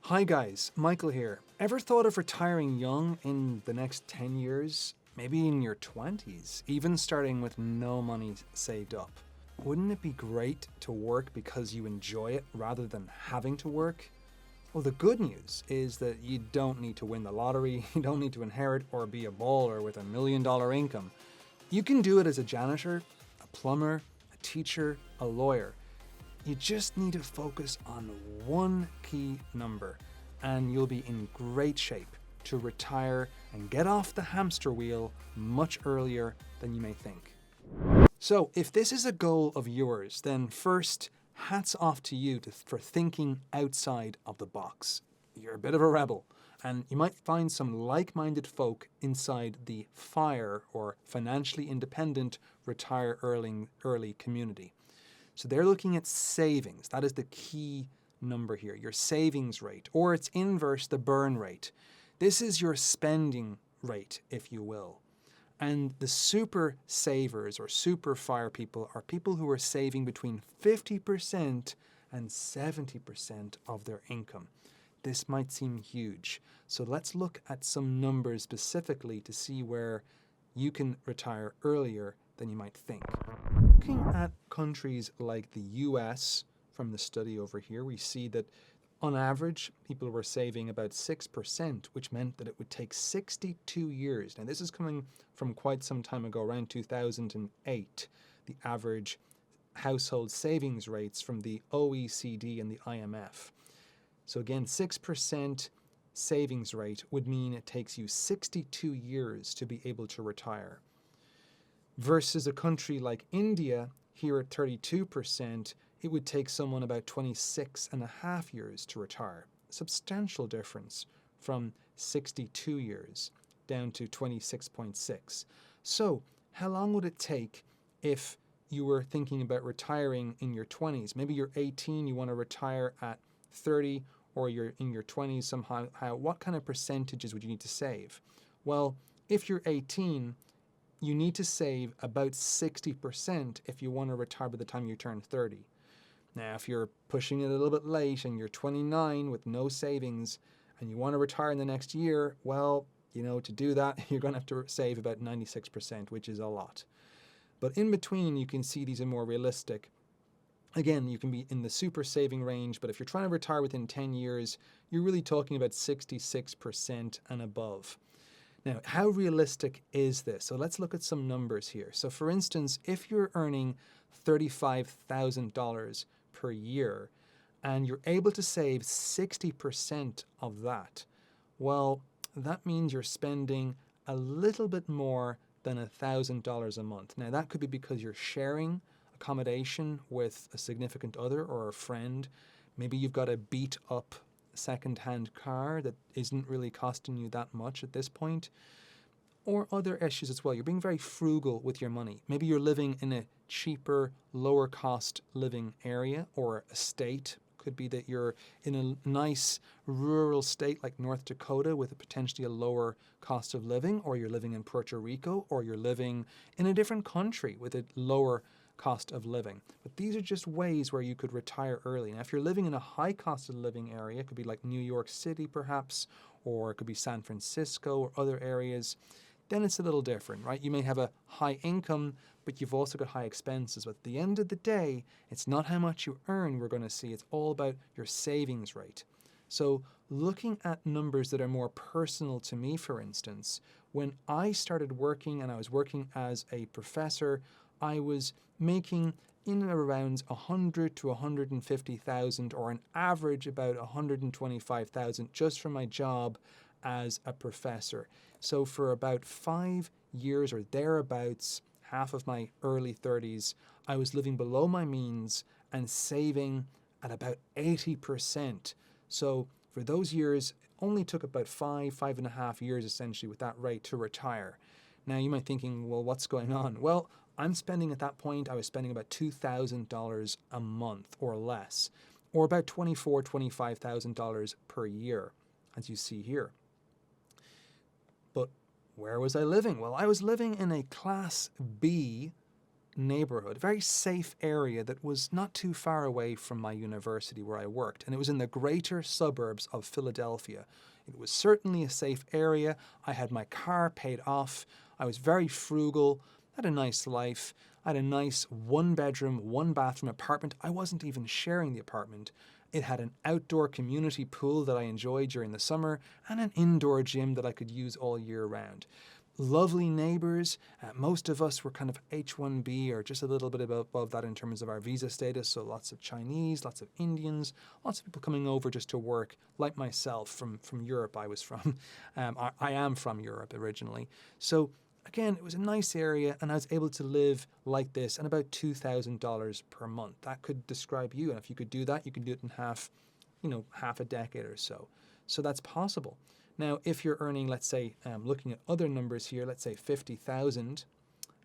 Hi guys, Michael here. Ever thought of retiring young in the next 10 years? Maybe in your 20s, even starting with no money saved up. Wouldn't it be great to work because you enjoy it rather than having to work? Well, the good news is that you don't need to win the lottery, you don't need to inherit or be a baller with $1 million income. You can do it as a janitor, a plumber, a teacher, a lawyer. You just need to focus on one key number and you'll be in great shape to retire and get off the hamster wheel much earlier than you may think. So if this is a goal of yours, then first, hats off to you for thinking outside of the box. You're a bit of a rebel, and you might find some like-minded folk inside the F.I.R.E, or Financially Independent Retire Early community. So they're looking at savings. That is the key number here, your savings rate, or its inverse, the burn rate. This is your spending rate, if you will. And the super savers or super F.I.R.E people are people who are saving between 50% and 70% of their income. This might seem huge. So let's look at some numbers specifically to see where you can retire earlier than you might think. Looking at countries like the US, from the study over here, we see that on average, people were saving about 6%, which meant that it would take 62 years. Now, this is coming from quite some time ago, around 2008, the average household savings rates from the OECD and the IMF. So again, 6% savings rate would mean it takes you 62 years to be able to retire. Versus a country like India, here at 32%, it would take someone about 26.5 years to retire. Substantial difference from 62 years down to 26.6. So how long would it take if you were thinking about retiring in your 20s? Maybe you're 18, you want to retire at 30, or you're in your 20s somehow. What kind of percentages would you need to save? Well, if you're 18, you need to save about 60% if you want to retire by the time you turn 30. Now, if you're pushing it a little bit late and you're 29 with no savings and you want to retire in the next year, well, to do that, you're going to have to save about 96%, which is a lot. But in between, you can see these are more realistic. Again, you can be in the super saving range, but if you're trying to retire within 10 years, you're really talking about 66% and above. Now, how realistic is this? So let's look at some numbers here. So for instance, if you're earning $35,000 per year and you're able to save 60% of that, well, that means you're spending a little bit more than $1,000 a month. Now, that could be because you're sharing accommodation with a significant other or a friend. Maybe you've got a beat up second-hand car that isn't really costing you that much at this point, or other issues as well. You're being very frugal with your money. Maybe you're living in a cheaper, lower cost living area or a state. Could be that you're in a nice rural state like North Dakota with potentially a lower cost of living, or you're living in Puerto Rico, or you're living in a different country with a lower cost of living. But these are just ways where you could retire early. Now, if you're living in a high cost of living area, it could be like New York City perhaps, or it could be San Francisco or other areas, then it's a little different, right? You may have a high income, but you've also got high expenses. But at the end of the day, it's not how much you earn we're going to see. It's all about your savings rate. So looking at numbers that are more personal to me, for instance, when I started working and I was working as a professor, I was making in and around 100 to 150,000, or an average about 125,000 just for my job as a professor. So for about 5 years or thereabouts, half of my early 30s, I was living below my means and saving at about 80%. So for those years, it only took about 5.5 years essentially with that rate to retire. Now you might be thinking, well, what's going on? Well, I'm spending at that point, I was spending about $2,000 a month or less, or about $24,000, $25,000 per year, as you see here. But where was I living? Well, I was living in a Class B neighborhood, a very safe area that was not too far away from my university where I worked. And it was in the greater suburbs of Philadelphia. It was certainly a safe area. I had my car paid off. I was very frugal, had a nice life. I had a nice 1-bedroom, 1-bathroom apartment. I wasn't even sharing the apartment. It had an outdoor community pool that I enjoyed during the summer and an indoor gym that I could use all year round. Lovely neighbors. Most of us were kind of H-1B or just a little bit above that in terms of our visa status. So lots of Chinese, lots of Indians, lots of people coming over just to work, like myself from Europe. I was from. I am from Europe originally. So again, it was a nice area and I was able to live like this and about $2,000 per month. That could describe you. And if you could do that, you can do it in half a decade or so. So that's possible. Now, if you're earning, let's say, looking at other numbers here, let's say 50,000,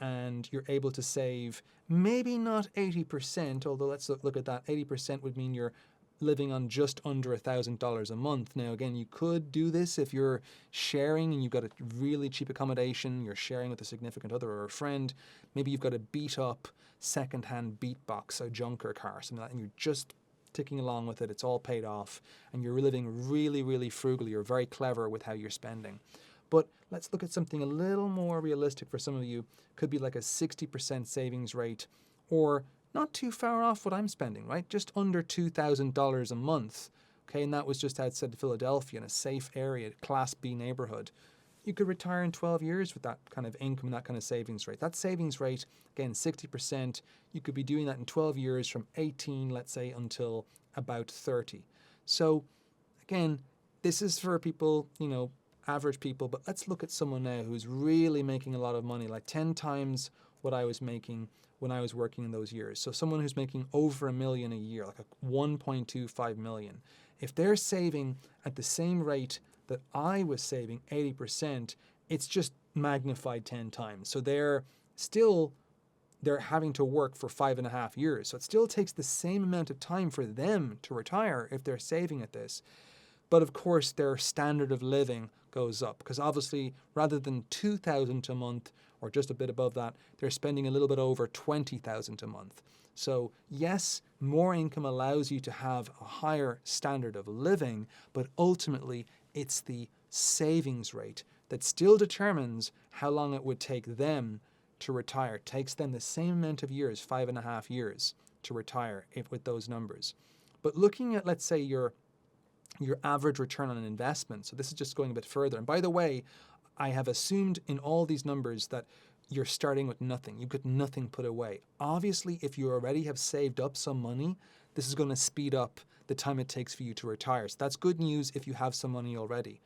and you're able to save maybe not 80%, although let's look at that. 80% would mean you're living on just under $1,000 a month. Now, again, you could do this if you're sharing and you've got a really cheap accommodation, you're sharing with a significant other or a friend. Maybe you've got a beat up secondhand beatbox, a junker car, something like that, and you're just ticking along with it, it's all paid off, and you're living really, really frugally. You're very clever with how you're spending. But let's look at something a little more realistic for some of you. Could be like a 60% savings rate, or not too far off what I'm spending, right? Just under $2,000 a month. Okay, and that was just outside of Philadelphia in a safe area, Class B neighborhood. You could retire in 12 years with that kind of income and that kind of savings rate. That savings rate, again, 60%, you could be doing that in 12 years from 18, let's say, until about 30. So again, this is for people, average people, but let's look at someone now who's really making a lot of money, like 10 times what I was making when I was working in those years. So someone who's making over $1 million a year, like a 1.25 million. If they're saving at the same rate that I was saving, 80%, it's just magnified 10 times. So they're having to work for 5.5 years. So it still takes the same amount of time for them to retire if they're saving at this. But of course, their standard of living goes up because obviously rather than $2,000 a month or just a bit above that, they're spending a little bit over $20,000 a month. So yes, more income allows you to have a higher standard of living, but ultimately it's the savings rate that still determines how long it would take them to retire. It takes them the same amount of years, 5.5 years, to retire with those numbers. But looking at, let's say, your average return on an investment, so this is just going a bit further. And by the way, I have assumed in all these numbers that you're starting with nothing. You've got nothing put away. Obviously, if you already have saved up some money, this is going to speed up the time it takes for you to retire. So that's good news if you have some money already.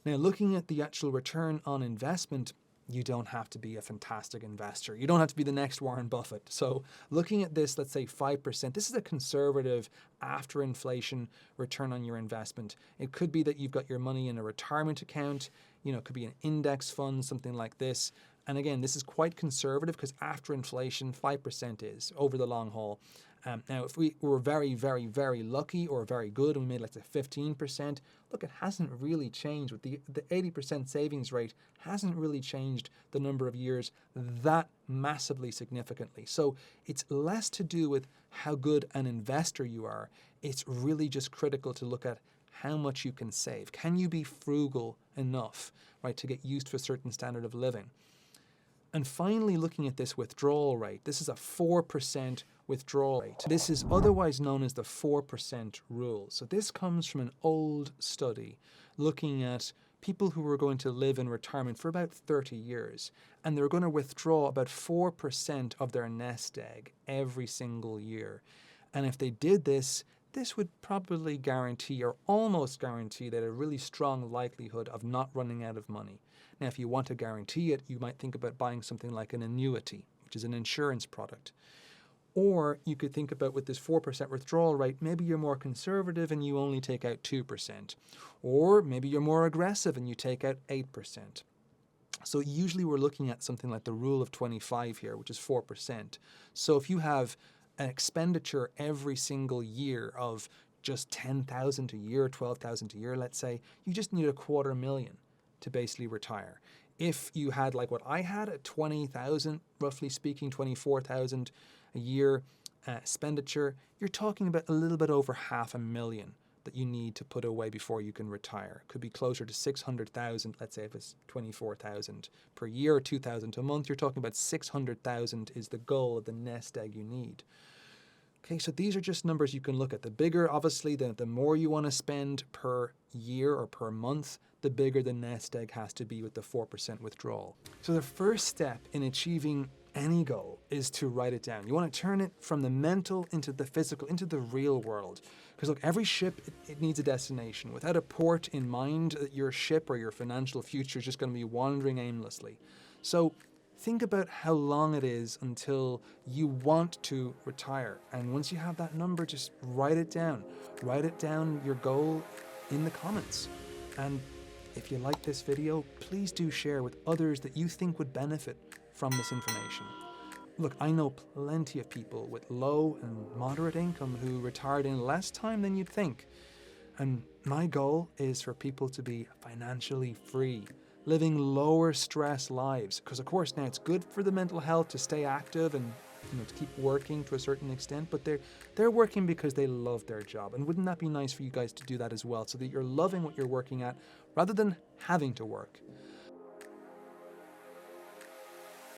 Now, looking at the actual return on investment, you don't have to be a fantastic investor. You don't have to be the next Warren Buffett. So looking at this, let's say 5%, this is a conservative after inflation return on your investment. It could be that you've got your money in a retirement account, it could be an index fund, something like this. And again, this is quite conservative because after inflation, 5% is over the long haul. Now, if we were very, very, very lucky or very good and we made like 15%, look, it hasn't really changed. With the 80% savings rate hasn't really changed the number of years that massively significantly. So it's less to do with how good an investor you are. It's really just critical to look at how much you can save. Can you be frugal enough, right, to get used to a certain standard of living? And finally, looking at this withdrawal rate, this is a 4% withdrawal rate. This is otherwise known as the 4% rule. So this comes from an old study looking at people who were going to live in retirement for about 30 years, and they were going to withdraw about 4% of their nest egg every single year. And if they did this, this would probably guarantee or almost guarantee that a really strong likelihood of not running out of money. Now, if you want to guarantee it, you might think about buying something like an annuity, which is an insurance product. Or you could think about with this 4% withdrawal rate, maybe you're more conservative and you only take out 2%. Or maybe you're more aggressive and you take out 8%. So usually we're looking at something like the rule of 25 here, which is 4%. So if you have an expenditure every single year of just $10,000 a year, $12,000 a year, let's say, you just need $250,000 to basically retire. If you had like what I had at 20,000, roughly speaking, 24,000 a year expenditure, you're talking about a little bit over $500,000 that you need to put away before you can retire. Could be closer to 600,000, let's say if it's 24,000 per year or 2,000 a month, you're talking about 600,000 is the goal of the nest egg you need. Okay, so these are just numbers you can look at. The bigger, obviously, the more you want to spend per year or per month, the bigger the nest egg has to be with the 4% withdrawal. So the first step in achieving any goal is to write it down. You want to turn it from the mental into the physical, into the real world. Because look, every ship, it needs a destination. Without a port in mind, your ship or your financial future is just going to be wandering aimlessly. So think about how long it is until you want to retire. And once you have that number, just write it down. Write it down, your goal, in the comments. And if you like this video, please do share with others that you think would benefit from this information. Look, I know plenty of people with low and moderate income who retired in less time than you'd think. And my goal is for people to be financially free, living lower stress lives. Because of course now it's good for the mental health to stay active and to keep working to a certain extent, but they're working because they love their job. And wouldn't that be nice for you guys to do that as well, so that you're loving what you're working at rather than having to work?